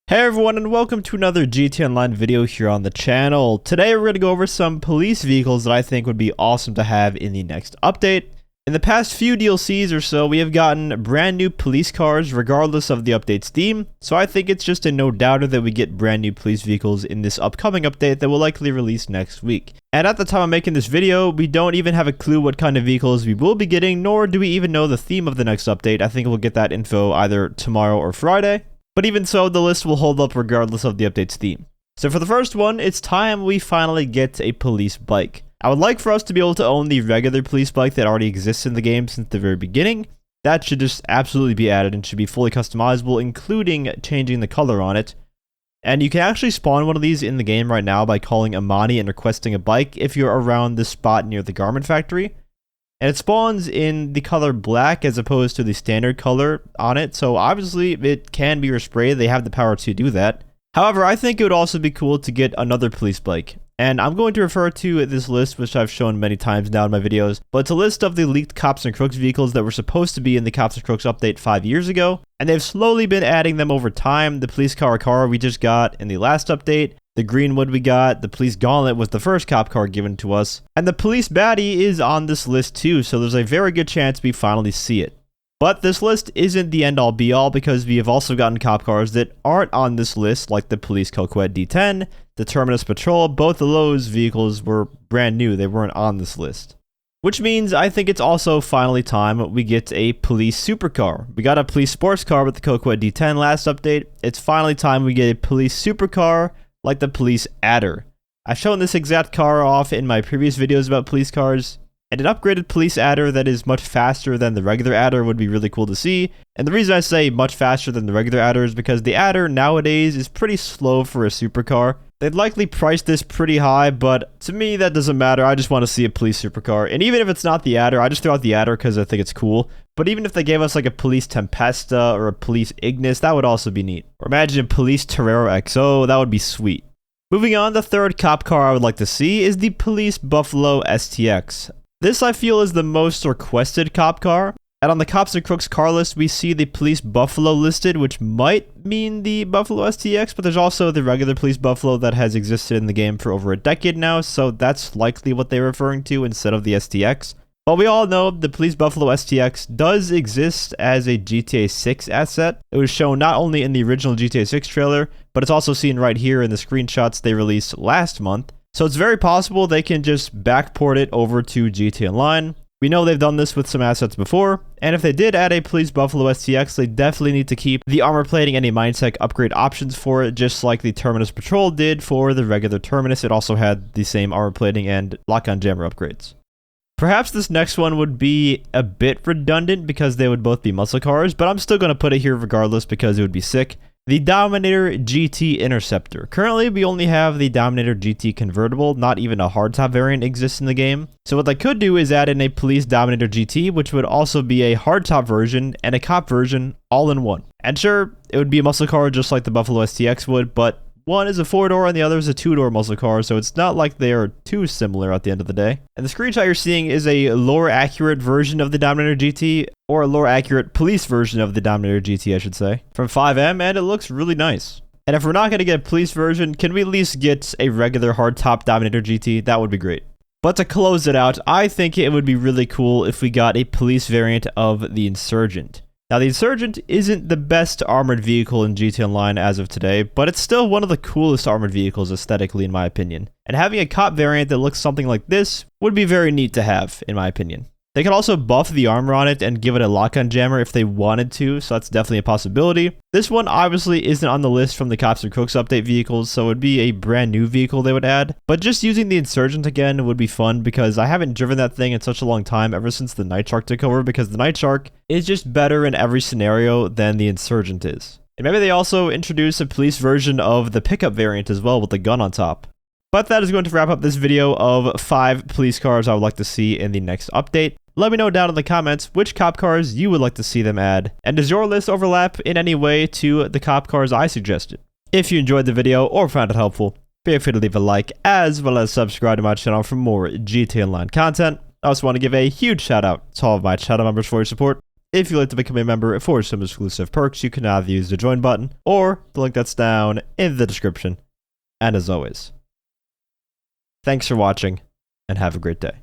Hey everyone, and welcome to another GTAonline video here on the channel. Today we're going to go over some police vehicles that I think would be awesome to have in the next update. In the past few DLCs or so, we have gotten brand new police cars regardless of the update's theme, so I think it's just a no-doubter that we get brand new police vehicles in this upcoming update that will likely release next week. And at the time I'm making this video, we don't even have a clue what kind of vehicles we will be getting, nor do we even know the theme of the next update. I think we'll get that info either tomorrow or Friday. But even so, the list will hold up regardless of the update's theme. So for the first one, it's time we finally get a police bike. I would like for us to be able to own the regular police bike that already exists in the game since the very beginning. That should just absolutely be added and should be fully customizable, including changing the color on it. And you can actually spawn one of these in the game right now by calling Amani and requesting a bike if you're around this spot near the garment factory. And it spawns in the color black as opposed to the standard color on it, so obviously it can be resprayed. They have the power to do that. However, I think it would also be cool to get another police bike. And I'm going to refer to this list, which I've shown many times now in my videos, but it's a list of the leaked Cops and Crooks vehicles that were supposed to be in the Cops and Crooks update 5 years ago, and they've slowly been adding them over time. The police car we just got in the last update, the Greenwood we got, the police gauntlet was the first cop car given to us, and the police baddie is on this list too, so there's a very good chance we finally see it. But this list isn't the end all be all, because we have also gotten cop cars that aren't on this list, like the police Coquette D10, the Terminus Patrol. Both of those vehicles were brand new, they weren't on this list. Which means I think it's also finally time we get a police supercar. We got a police sports car with the Coquette D10 last update. It's finally time we get a police supercar like the police adder. I've shown this exact car off in my previous videos about police cars, and an upgraded police adder that is much faster than the regular adder would be really cool to see. And the reason I say much faster than the regular adder is because the adder nowadays is pretty slow for a supercar. They'd likely price this pretty high, but to me that doesn't matter. I just want to see a police supercar. And even if it's not the adder, I just throw out the adder because I think it's cool. But even if they gave us like a police Tempesta or a police Ignis, that would also be neat. Or imagine a police Torero XO, that would be sweet. Moving on, the third cop car I would like to see is the police Buffalo STX. This I feel is the most requested cop car. And on the Cops and Crooks car list, we see the police Buffalo listed, which might mean the Buffalo STX, but there's also the regular police Buffalo that has existed in the game for over a decade now, so that's likely what they're referring to instead of the STX. But we all know the police Buffalo STX does exist as a GTA 6 asset. It was shown not only in the original GTA 6 trailer, but it's also seen right here in the screenshots they released last month. So it's very possible they can just backport it over to GTAonline. We know they've done this with some assets before, and if they did add a police Buffalo STX, they definitely need to keep the armor plating and a mindset upgrade options for it, just like the Terminus Patrol did for the regular Terminus. It also had the same armor plating and lock-on jammer upgrades. Perhaps this next one would be a bit redundant because they would both be muscle cars, but I'm still going to put it here regardless because it would be sick. The Dominator GT Interceptor. Currently, we only have the Dominator GT convertible, not even a hardtop variant exists in the game. So what I could do is add in a police Dominator GT, which would also be a hardtop version and a cop version all in one. And sure, it would be a muscle car just like the Buffalo STX would, but one is a 4-door and the other is a 2-door muscle car, so it's not like they are too similar at the end of the day. And the screenshot you're seeing is a lore accurate version of the Dominator GT, or a lore accurate police version of the Dominator GT, I should say, from 5M, and it looks really nice. And if we're not going to get a police version, can we at least get a regular hardtop Dominator GT? That would be great. But to close it out, I think it would be really cool if we got a police variant of the Insurgent. Now, the Insurgent isn't the best armored vehicle in GTAonline as of today, but it's still one of the coolest armored vehicles aesthetically, in my opinion. And having a cop variant that looks something like this would be very neat to have, in my opinion. They could also buff the armor on it and give it a lock-on jammer if they wanted to, so that's definitely a possibility. This one obviously isn't on the list from the Cops and Crooks update vehicles, so it would be a brand new vehicle they would add. But just using the Insurgent again would be fun because I haven't driven that thing in such a long time ever since the Night Shark took over, because the Night Shark is just better in every scenario than the Insurgent is. And maybe they also introduce a police version of the pickup variant as well with the gun on top. But that is going to wrap up this video of 5 police cars I would like to see in the next update. Let me know down in the comments which cop cars you would like to see them add, and does your list overlap in any way to the cop cars I suggested? If you enjoyed the video or found it helpful, feel free to leave a like as well as subscribe to my channel for more GTAonline content. I also want to give a huge shout out to all of my channel members for your support. If you'd like to become a member for some exclusive perks, you can either use the join button or the link that's down in the description. And as always, thanks for watching and have a great day.